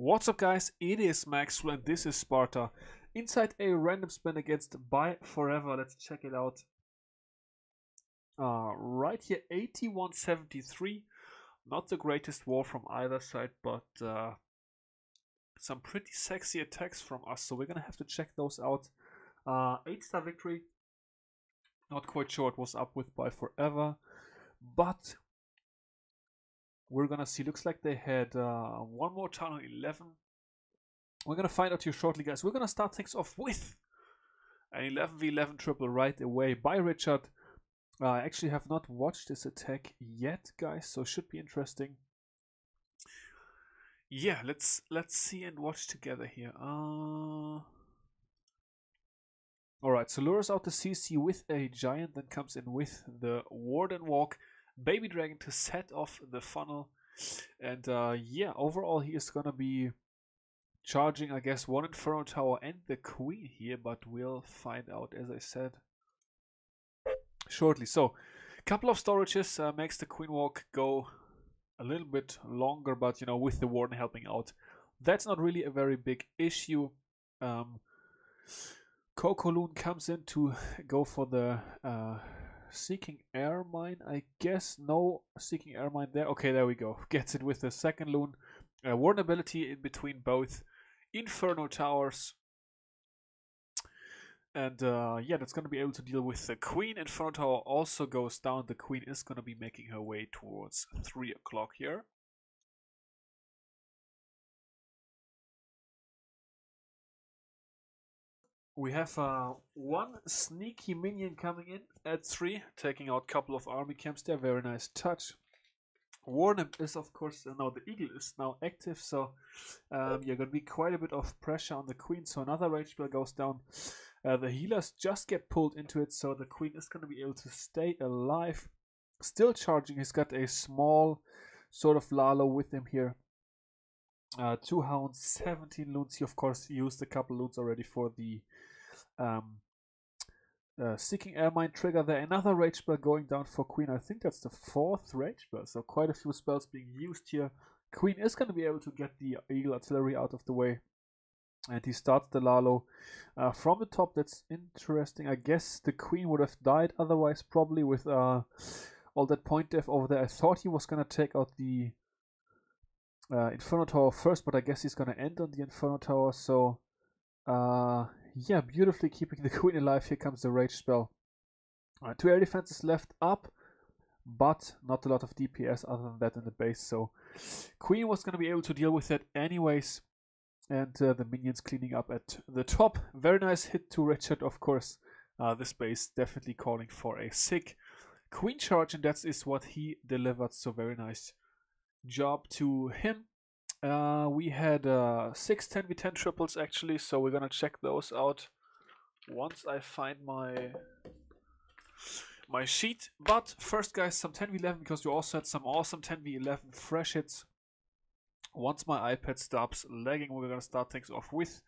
What's up, guys? It is Maxwell and this is Sparta. Inside a random spin against ByeForever. Let's check it out. Right here, 8173. Not the greatest war from either side, but some pretty sexy attacks from us. So we're gonna have to check those out. 8-star victory. Not quite sure what was up with ByeForever, but we're gonna see. Looks like they had one more town on 11. We're gonna find out here shortly, guys. We're gonna start things off with an 11v11 triple right away by Richard. I actually have not watched this attack yet, guys, so should be interesting. Yeah, let's see and watch together here. Alright, so lures out the CC with a giant, then comes in with the Warden Walk, Baby Dragon to set off the funnel. And yeah, overall he is gonna be charging, I guess, one Inferno Tower and the Queen here, but we'll find out, as I said, shortly. So, a couple of storages makes the Queen Walk go a little bit longer, but you know, with the Warden helping out, that's not really a very big issue. Coco Loon comes in to go for the Seeking Air Mine, I guess. No Seeking Air Mine there. Okay, there we go. Gets it with the second Loon. Warden ability in between both Inferno Towers. And yeah, that's going to be able to deal with the Queen. Inferno Tower also goes down. The Queen is going to be making her way towards 3 o'clock here. We have one sneaky minion coming in at 3, taking out a couple of army camps there. Very nice touch. Warden is, of course, now the Eagle is now active, so you're going to be quite a bit of pressure on the Queen. So another rage spell goes down. The healers just get pulled into it, so the Queen is going to be able to stay alive. Still charging. He's got a small sort of lalo with him here. 2 hounds, 17 loons. He, of course, used a couple loons already for the Seeking Air Mine trigger there. Another rage spell going down for Queen. I think that's the 4th rage spell, so quite a few spells being used here. Queen is going to be able to get the Eagle Artillery out of the way. And he starts the lalo from the top. That's interesting. I guess the Queen would have died otherwise, probably, with all that point death over there. I thought he was going to take out the Inferno Tower first, but I guess he's going to end on the Inferno Tower. So, yeah, beautifully keeping the Queen alive. Here comes the rage spell. 2 air defenses left up, but not a lot of DPS other than that in the base. So, Queen was going to be able to deal with that anyways. And the minions cleaning up at the top. Very nice hit to Richard, of course. This base definitely calling for a sick Queen charge, and that is what he delivered. So very nice job to him. We had 6 10v10 triples actually, so we're gonna check those out once I find my sheet. But first, guys, some 10v11, because we also had some awesome 10v11 fresh hits. Once my iPad stops lagging, we're gonna start things off with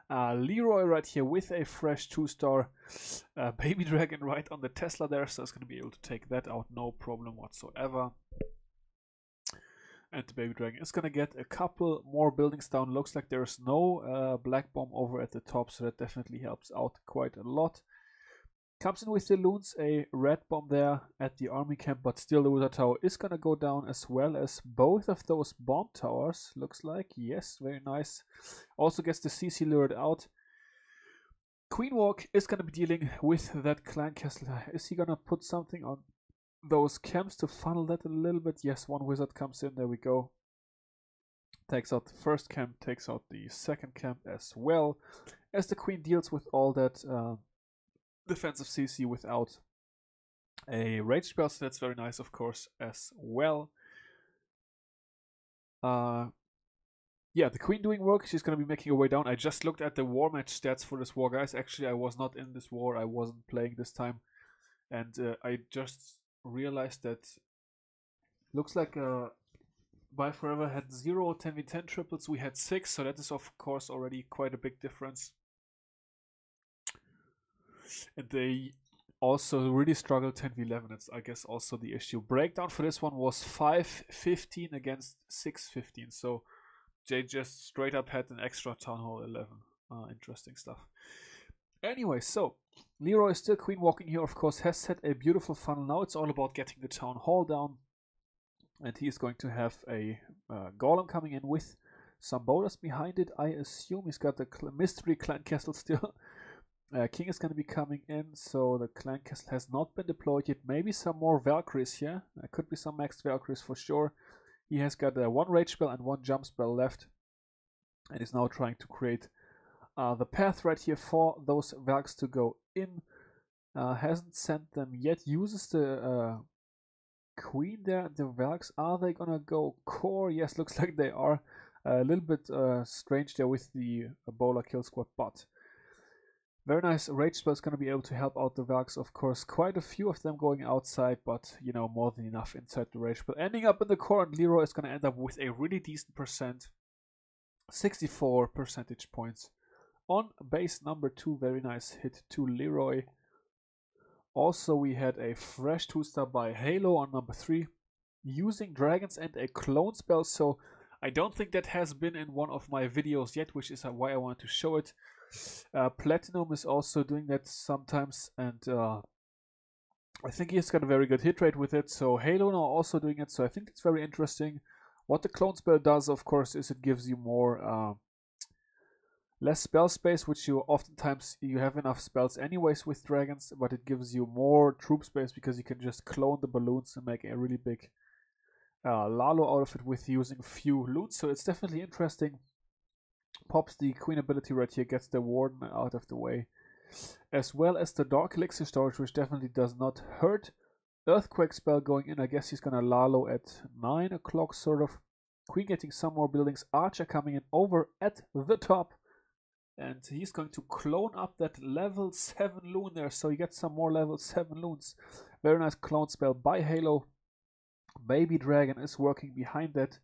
Leroy right here with a fresh 2-star Baby Dragon right on the Tesla there, so it's gonna be able to take that out, no problem whatsoever. And the Baby Dragon is gonna get a couple more buildings down. Looks like there's no black bomb over at the top, so that definitely helps out quite a lot. Comes in with the loons, a red bomb there at the army camp, but still the Wither Tower is gonna go down, as well as both of those bomb towers, looks like. Yes, very nice. Also gets the CC lured out. Queen Walk is gonna be dealing with that clan castle. Is he gonna put something on those camps to funnel that a little bit? Yes, one wizard comes in, there we go. Takes out the first camp, takes out the second camp as well, as the Queen deals with all that defensive CC without a rage spell, so that's very nice, of course, as well. Yeah, the Queen doing work. She's going to be making her way down. I just looked at the war match stats for this war, guys. Actually, I was not in this war. I wasn't playing this time. And I just realized that looks like ByeForever had 0 10v10 triples. We had 6, so that is, of course, already quite a big difference. And they also really struggled 10v11. That's, I guess, also the issue. Breakdown for this one was 5-15 against 6-15. So they just straight up had an extra Town Hall 11. Interesting stuff. Anyway, so Leroy is still queen walking here, of course, has set a beautiful funnel. Now it's all about getting the Town Hall down. And he is going to have a golem coming in with some boulders behind it. I assume he's got the mystery clan castle still. King is going to be coming in, so the clan castle has not been deployed yet. Maybe some more Valkyries here. There could be some maxed Valkyries for sure. He has got one rage spell and one jump spell left. And is now trying to create the path right here for those Valks to go in. Hasn't sent them yet. Uses the queen there. The Valks, are they gonna go core? Yes, looks like they are. A little bit strange there with the bowler kill squad, but very nice. Rage spell is gonna be able to help out the Valks, of course. Quite a few of them going outside, but you know, more than enough inside the rage spell. Ending up in the core, and Leroy is gonna end up with a really decent percent. 64 percentage points on base number 2. Very nice hit to Leroy. Also, we had a fresh 2-star by Halo on number 3, using dragons and a clone spell. So I don't think that has been in one of my videos yet, which is why I wanted to show it. Platinum is also doing that sometimes, and I think he's got a very good hit rate with it. So Halo now also doing it, so I think it's very interesting. What the clone spell does, of course, is it gives you more less spell space, which you oftentimes you have enough spells anyways with dragons, but it gives you more troop space because you can just clone the balloons and make a really big lalo out of it with using few loot. So it's definitely interesting. Pops the queen ability right here, gets the warden out of the way, as well as the dark elixir storage, which definitely does not hurt. Earthquake spell going in. I guess he's gonna lalo at 9 o'clock sort of. Queen getting some more buildings. Archer coming in over at the top. And he's going to clone up that level 7 loon there. So you get some more level 7 loons. Very nice clone spell by Halo. Baby Dragon is working behind that.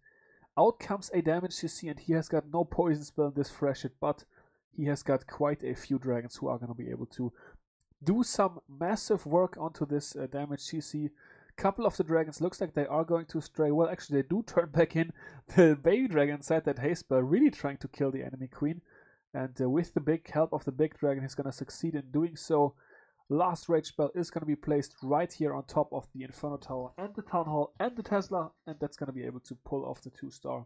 Out comes a damage CC, and he has got no poison spell in this fresh hit, but he has got quite a few dragons who are going to be able to do some massive work onto this damage CC. Couple of the dragons looks like they are going to stray. Well, actually they do turn back in. The baby dragon inside that haste spell really trying to kill the enemy queen. And with the big help of the big dragon, he's going to succeed in doing so. Last rage spell is going to be placed right here on top of the Inferno Tower and the Town Hall and the Tesla. And that's going to be able to pull off the 2-star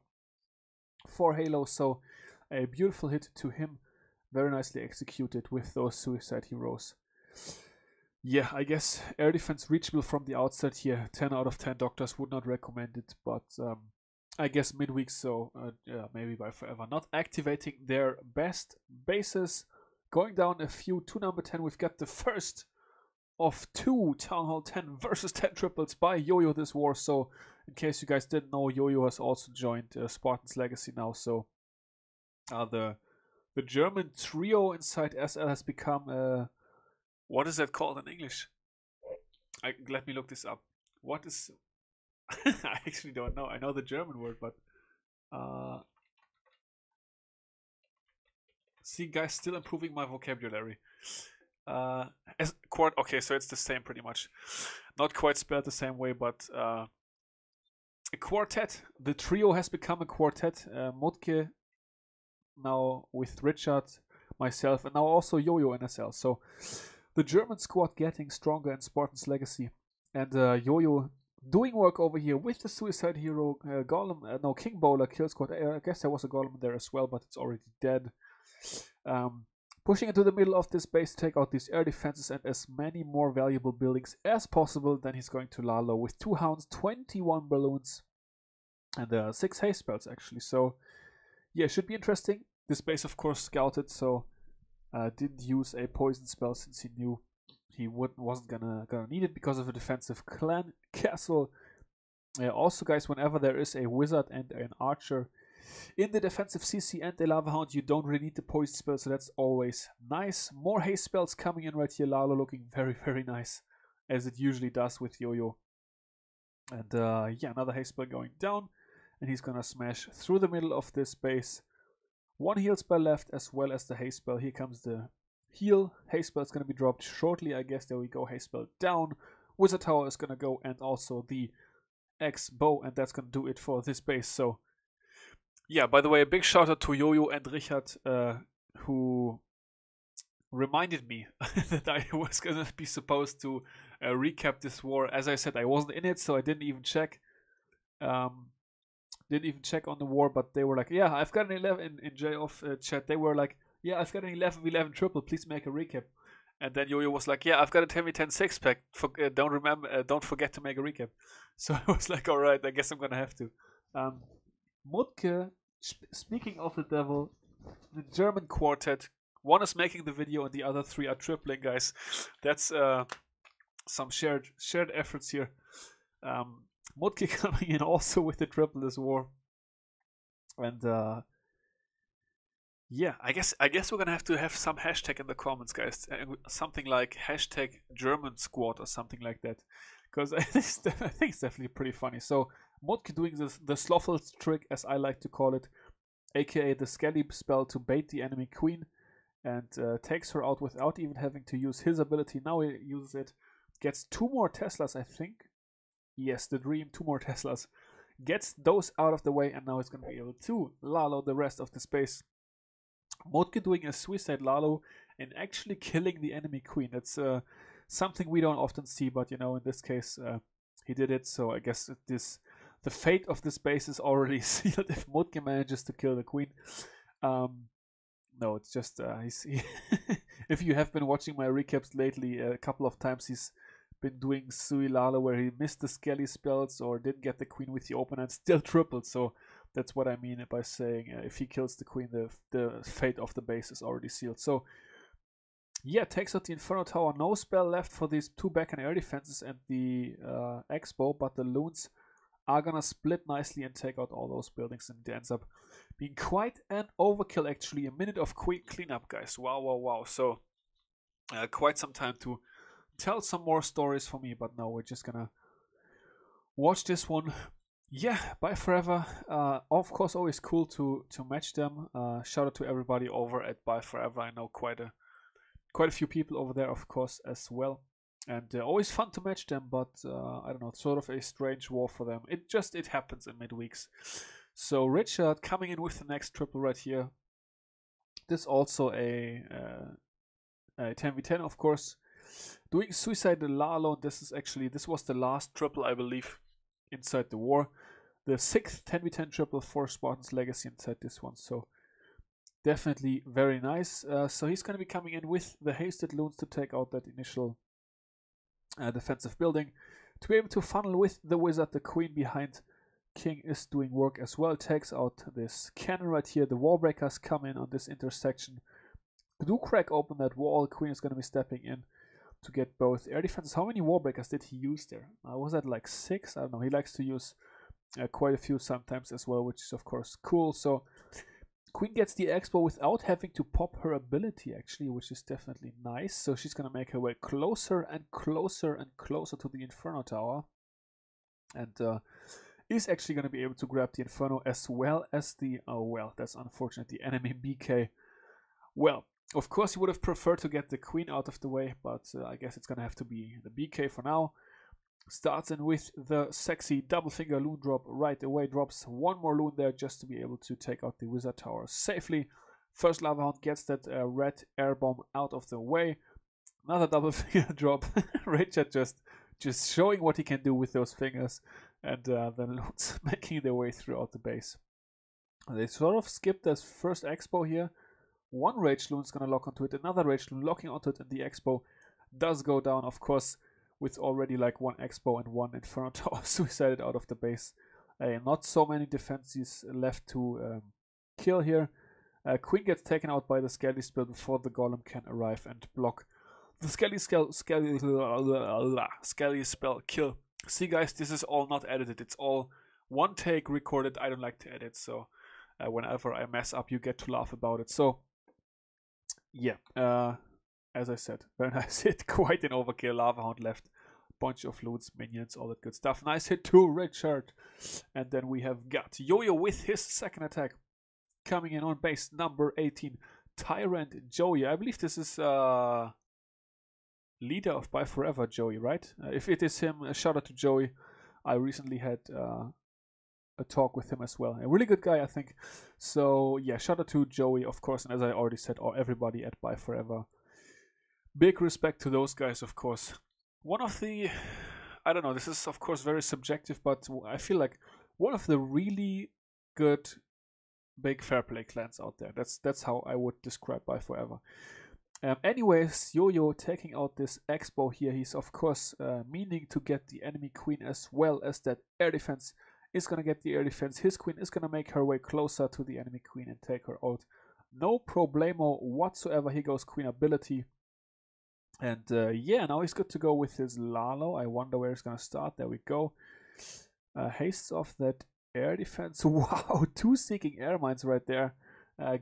for Halo. So a beautiful hit to him. Very nicely executed with those suicide heroes. Yeah, I guess air defense reachable from the outset here. 10 out of 10 doctors would not recommend it, but I guess midweek, so yeah, maybe ByeForever not activating their best bases. Going down a few to number 10, we've got the first of 2 Town Hall 10 versus 10 triples by Yo-Yo this war. So in case you guys didn't know, Yo-Yo has also joined Spartans Legacy now. So the German trio inside SL has become what is that called in English? Let me look this up. What is... I actually don't know. I know the German word, but... See, guys, still improving my vocabulary. Okay, so it's the same pretty much. Not quite spelled the same way, but... a quartet. The trio has become a quartet. Mutke now with Richard, myself, and now also Yo-Yo NSL. So... the German squad getting stronger in Spartans Legacy, and Yo-Yo doing work over here with the Suicide Hero Golem, no, King Bowler Kill Squad. I guess there was a Golem there as well, but it's already dead. Pushing into the middle of this base to take out these air defenses and as many more valuable buildings as possible. Then he's going to lalo with 2 hounds, 21 balloons, and 6 haste spells actually. So yeah, should be interesting. This base of course scouted, so didn't use a poison spell since he knew he wasn't gonna need it because of a defensive clan castle. Also, guys, whenever there is a wizard and an archer in the defensive CC and a lava hound, you don't really need the poison spell, so that's always nice. More haste spells coming in right here. Lalo looking very, very nice, as it usually does with Yo-Yo. And yeah, another haste spell going down, and he's gonna smash through the middle of this base. 1 heal spell left, as well as the haste spell. Here comes the heal. Haste spell is going to be dropped shortly, I guess. There we go. Haste spell down. Wizard Tower is going to go, and also the X bow, and that's going to do it for this base. So, Yeah, by the way, a big shout out to Yo-Yo and Richard, who reminded me that I was gonna be supposed to recap this war. As I said, I wasn't in it, so I didn't even check. Didn't even check on the war, but they were like, "Yeah, I've got an 11 in J-Off chat." They were like, "Yeah, I've got an 11v11 triple. Please make a recap." And then Yo-Yo was like, "Yeah, I've got a 10v10 six pack. Don't forget to make a recap." So I was like, "All right, I guess I'm gonna have to." Mutke, speaking of the devil, the German quartet. One is making the video, and the other three are tripling, guys. That's some shared efforts here. Mutke coming in also with the triple this war, and yeah, I guess we're gonna have to have some hashtag in the comments, guys. Something like hashtag German squad or something like that, because I think it's definitely pretty funny. So Mutke doing the Slothel trick, as I like to call it, aka the Skelly spell to bait the enemy queen, and takes her out without even having to use his ability. Now he uses it, gets 2 more Teslas, I think. Yes, the dream, 2 more Teslas. Gets those out of the way, and now he's going to be able to lalo the rest of the space. Mutke doing a suicide lalo and actually killing the enemy queen. That's something we don't often see, but you know, in this case, he did it. So I guess the fate of this base is already sealed if Mutke manages to kill the queen. No, it's just if you have been watching my recaps lately, a couple of times he's been doing Sui Lalo where he missed the Skelly spells or didn't get the queen with the open and still tripled. So that's what I mean by saying if he kills the queen, the fate of the base is already sealed. So yeah, takes out the Inferno Tower. No spell left for these 2 back and air defenses and the Expo, but the loons are gonna split nicely and take out all those buildings, and it ends up being quite an overkill actually. A minute of quick cleanup, guys. Wow. So quite some time to tell some more stories for me, but no, we're just gonna watch this one. Yeah, ByeForever. Of course, always cool to match them. Shout out to everybody over at ByeForever. I know quite a few people over there, of course, as well. And always fun to match them, but I don't know, it's sort of a strange war for them. It happens in midweeks. So Richard coming in with the next triple right here. This also a 10v10, of course. Doing Suicide Lalo. This was the last triple, I believe, inside the war. The 6th 10v10 triple for Spartans Legacy inside this one. So definitely very nice. So he's going to be coming in with the hasted loons to take out that initial defensive building. To be able to funnel with the wizard, the queen behind King is doing work as well. Takes out this cannon right here. The wallbreakers come in on this intersection. Do crack open that wall. Queen is going to be stepping in to get both air defenses. How many wallbreakers did he use there? Was that like 6? I don't know. He likes to use quite a few sometimes as well, which is of course cool. So Queen gets the expo without having to pop her ability actually, which is definitely nice. So she's going to make her way closer and closer and closer to the Inferno Tower. And is actually going to be able to grab the Inferno as well as the, oh well, that's unfortunate, the enemy BK. Well, of course you would have preferred to get the Queen out of the way, but I guess it's going to have to be the BK for now. Starts in with the sexy double finger loon drop right away, drops one more loon there just to be able to take out the wizard tower safely. First lava hound gets that red air bomb out of the way. Another double finger drop. Richard just showing what he can do with those fingers, and the loons making their way throughout the base. They sort of skipped this first expo here. One rage loon is going to lock onto it, another rage loon locking onto it, and the expo does go down, of course, with already like one expo and one Inferno Tower suicided out of the base. Not so many defenses left to kill here. Queen gets taken out by the Skelly spell before the Golem can arrive and block the Skelly spell kill. See guys, this is all not edited. It's all one take recorded. I don't like to edit, so whenever I mess up, you get to laugh about it. So yeah, as I said, very nice hit. Quite an overkill. Lava Hound left. Bunch of loots, minions, all that good stuff. Nice hit to Richard. And then we have got Yo-Yo with his second attack. Coming in on base number 18. Tyrant Joey. I believe this is leader of ByeForever Joey, right? If it is him, a shout out to Joey. I recently had a talk with him as well. A really good guy, I think. So yeah, shout out to Joey, of course, and as I already said, or everybody at ByeForever. Big respect to those guys, of course. One of the, I don't know, this is of course very subjective, but I feel like one of the really good big fair play clans out there. That's how I would describe ByeForever. Anyways, Yo-Yo taking out this Expo here. He's of course meaning to get the enemy queen as well as that air defense is gonna get the air defense. His queen is gonna make her way closer to the enemy queen and take her out. No problemo whatsoever. Here goes queen ability. And yeah, now he's good to go with his Lalo. I wonder where he's gonna start. There we go. Hastes off that air defense. Wow, 2 seeking air mines right there.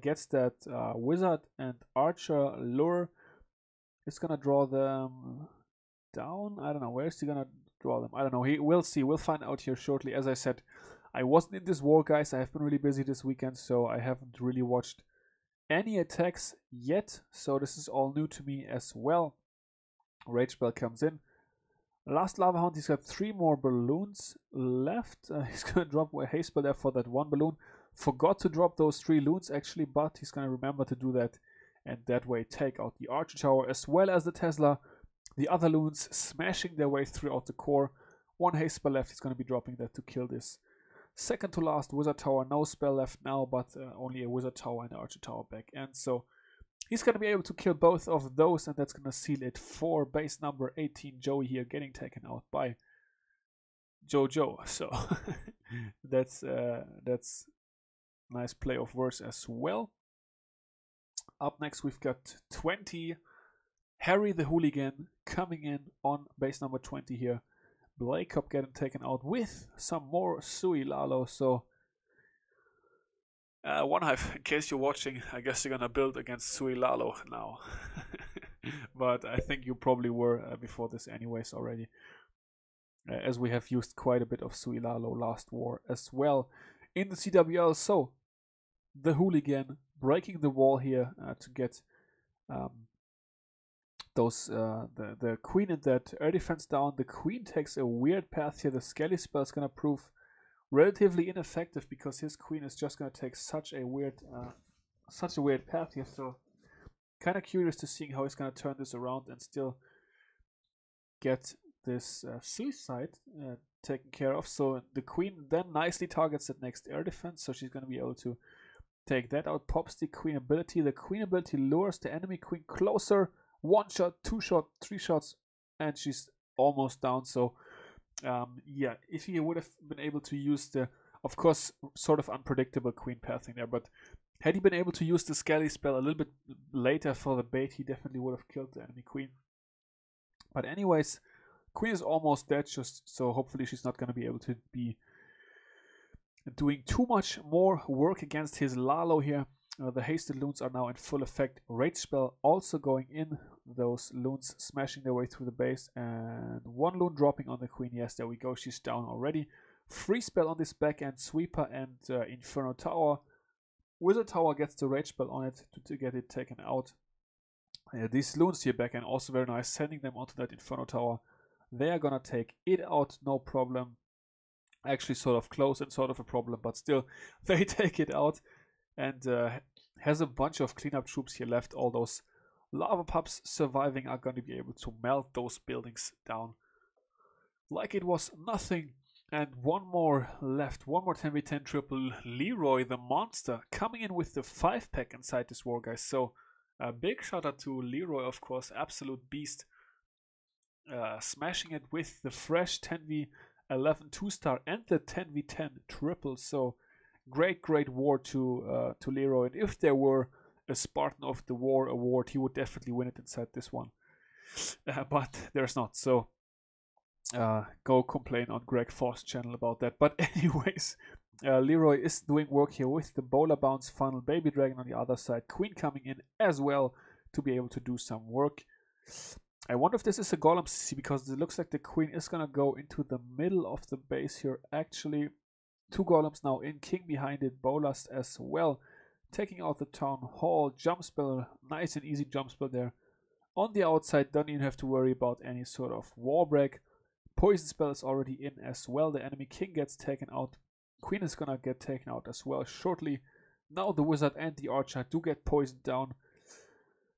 Gets that wizard and archer lure. It's gonna draw them down. I don't know. Where is he gonna draw them? I don't know. We'll see. We'll find out here shortly. As I said, I wasn't in this war, guys. I have been really busy this weekend, so I haven't really watched any attacks yet. So this is all new to me as well. Rage Spell comes in. Last Lava Hound, he's got 3 more balloons left. He's gonna drop a haste spell there for that 1 balloon. Forgot to drop those 3 loons actually, but he's gonna remember to do that, and that way take out the Archer Tower as well as the Tesla. The other loons smashing their way throughout the core. 1 haste spell left. He's gonna be dropping that to kill this second to last Wizard Tower. No spell left now, but only a Wizard Tower and Archer Tower back. And so he's gonna be able to kill both of those, and that's gonna seal it for base number 18. Joey here getting taken out by Jojo. So that's nice play of words as well. Up next, we've got 20. Harry the Hooligan coming in on base number 20 here. Blake Cup getting taken out with some more Sui Lalo. So, One Hive, in case you're watching, I guess you're gonna build against Sui Lalo now. But I think you probably were before this anyways already. As we have used quite a bit of Sui Lalo last war as well in the CWL. So, the Hooligan breaking the wall here to get the queen and that air defense down. The queen takes a weird path here. The Skelly spell is gonna prove relatively ineffective because his queen is just gonna take such a weird path here. So kind of curious to see how he's gonna turn this around and still get this suicide taken care of. So the queen then nicely targets that next air defense, so she's gonna be able to take that out. Pops the queen ability. The queen ability lures the enemy queen closer. 1 shot, 2 shot, 3 shots, and she's almost down. So yeah, if he would have been able to use the, of course, sort of unpredictable queen pathing there, but had he been able to use the Skelly spell a little bit later for the bait, he definitely would have killed the enemy queen. But anyways, queen is almost dead, just so hopefully she's not going to be able to be doing too much more work against his Lalo here. The hasted loons are now in full effect. Rage spell also going in. Those loons smashing their way through the base. And 1 loon dropping on the queen. Yes, there we go. She's down already. Free spell on this back end. Sweeper and Inferno Tower. Wizard Tower gets the rage spell on it to get it taken out. These loons here back end also very nice. Sending them onto that Inferno Tower. They are gonna take it out, no problem. Actually sort of close and sort of a problem, but still they take it out. And has a bunch of cleanup troops here left. All those lava pups surviving are going to be able to melt those buildings down like it was nothing. And 1 more left. 1 more 10v10 triple. Leroy the monster coming in with the 5-pack inside this war, guys. So a big shout out to Leroy, of course. Absolute beast. Smashing it with the fresh 10v11 2-star and the 10v10 triple. So great war to Leroy. And if there were a Spartan of the War award, he would definitely win it inside this one. But there's not. So go complain on Greg Foss' channel about that. But anyways, Leroy is doing work here with the Bowler Bounce Funnel Baby Dragon on the other side. Queen coming in as well to be able to do some work. I wonder if this is a Golem CC, because it looks like the Queen is going to go into the middle of the base here. Actually, 2 golems now in, king behind it, Bolas as well, taking out the town hall. Jump spell, nice and easy jump spell there. On the outside, don't even have to worry about any sort of war break. Poison spell is already in as well. The enemy king gets taken out Queen is gonna get taken out as well shortly. Now the wizard and the archer do get poisoned down.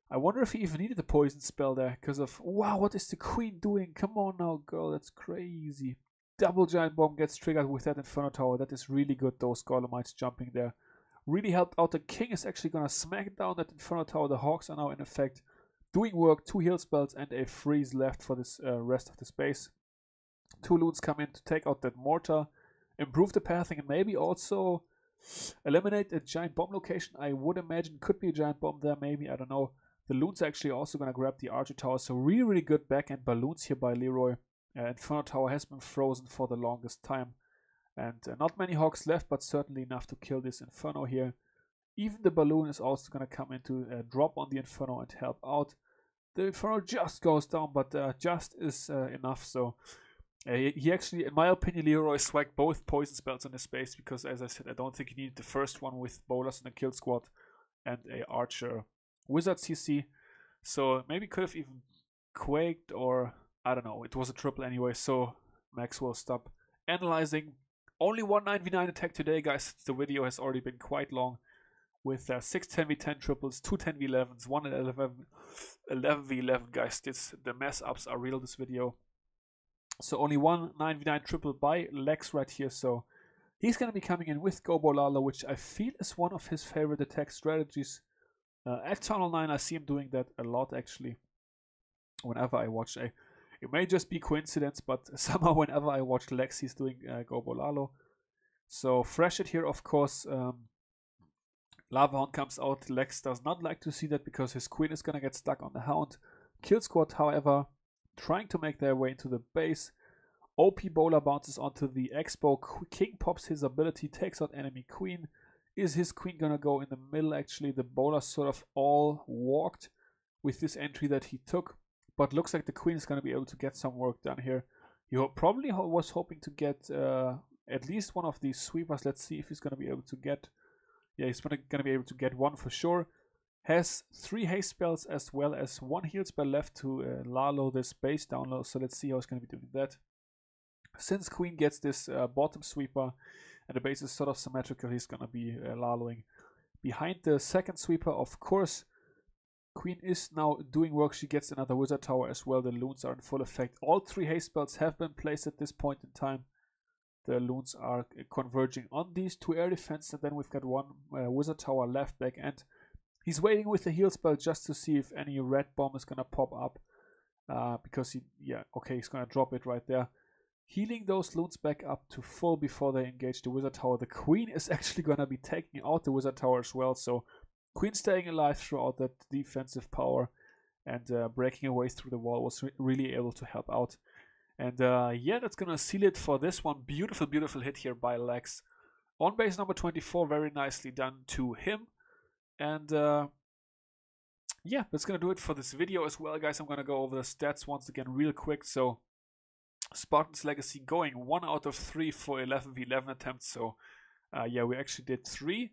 I wonder if he even needed the poison spell there because of... Wow, what is the queen doing? Come on now, girl, that's crazy. Double giant bomb gets triggered with that Inferno Tower. That is really good, those Golemites jumping there. Really helped out. The king is actually gonna smack down that Inferno Tower. The hawks are now in effect doing work. 2 heal spells and a freeze left for this rest of the space. 2 loons come in to take out that mortar, improve the pathing, and maybe also eliminate a giant bomb location. I would imagine could be a giant bomb there, maybe, I don't know. The loons are actually also going to grab the archer tower, so really, really good back-end balloons here by Leroy. Inferno Tower has been frozen for the longest time. And not many hawks left, but certainly enough to kill this Inferno here. Even the balloon is also going to come in to drop on the Inferno and help out. The Inferno just goes down, but just is enough, so... he actually, in my opinion, Leroy swagged both poison spells in his space because, as I said, I don't think he needed the first one with bowlers in the kill squad and a archer wizard CC. So maybe could have even quaked, or I don't know. It was a triple anyway, so Max will stop analyzing. Only one 9v9 attack today, guys. The video has already been quite long with 6 10v10 triples, 2 10v11s, 1 11v11, guys. The mess ups are real this video. So only one 9v9 triple by Lex right here, so he's going to be coming in with Gobo Lalo, which I feel is one of his favorite attack strategies. At Tunnel 9 I see him doing that a lot actually, whenever I watch it may just be coincidence, but somehow whenever I watch Lex he's doing Gobo Lalo. So fresh it here, of course. Lava Hound comes out. Lex does not like to see that because his queen is going to get stuck on the Hound. Kill squad, however, trying to make their way into the base. OP Bowler bounces onto the Expo. King pops his ability, takes out enemy queen. Is his queen gonna go in the middle? Actually, the bowlers sort of all walked with this entry that he took, but looks like the queen is gonna be able to get some work done here. He probably was hoping to get at least one of these sweepers. Let's see if he's gonna be able to get... Yeah, he's gonna be able to get one for sure. Has 3 haste spells as well as 1 heal spell left to Lalo this base down low, so let's see how he's going to be doing that. Since Queen gets this bottom sweeper and the base is sort of symmetrical, he's going to be Laloing behind the second sweeper. Of course, Queen is now doing work. She gets another wizard tower as well. The loons are in full effect. All 3 haste spells have been placed at this point in time. The loons are converging on these 2 air defense, and then we've got 1 wizard tower left back end. He's waiting with the heal spell just to see if any red bomb is going to pop up. Because he's going to drop it right there. Healing those loons back up to full before they engage the wizard tower. The queen is actually going to be taking out the wizard tower as well. So queen staying alive throughout that defensive power and breaking away through the wall was really able to help out. And that's going to seal it for this one. Beautiful, beautiful hit here by Lex. On base number 24, very nicely done to him. And that's going to do it for this video as well, guys. I'm going to go over the stats once again real quick. So Spartans Legacy going 1 out of 3 for 11v11 attempts. So we actually did 3.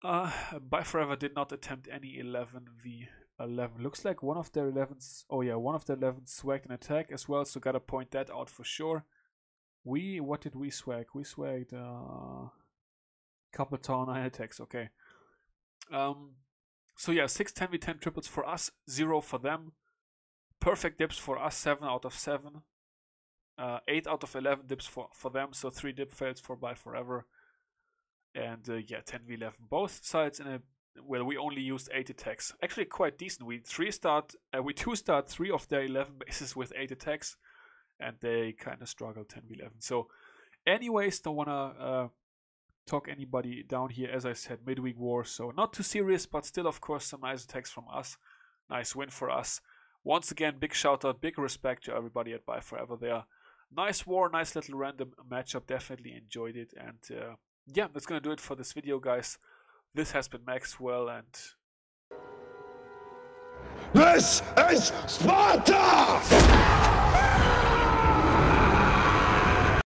ByeForever did not attempt any 11v11. Looks like one of their 11s, one of their 11s swagged an attack as well. So gotta point that out for sure. What did we swag? We swagged couple Tower 9 attacks, okay. 6 10v10 triples for us, 0 for them. Perfect dips for us, 7 out of 7. 8 out of 11 dips for them, so 3 dip fails for ByeForever. And 10v11. Both sides we only used 8 attacks. Actually quite decent. We 2-start 3 of their 11 bases with 8 attacks. And they kind of struggled 10v11. So anyways, don't want to talk anybody down here. As I said, midweek war, so not too serious, but still, of course, some nice attacks from us. Nice win for us. Once again, big shout out, big respect to everybody at ByeForever there. Nice war, nice little random matchup. Definitely enjoyed it. And that's gonna do it for this video, guys. This has been Maxwell, and this is Sparta!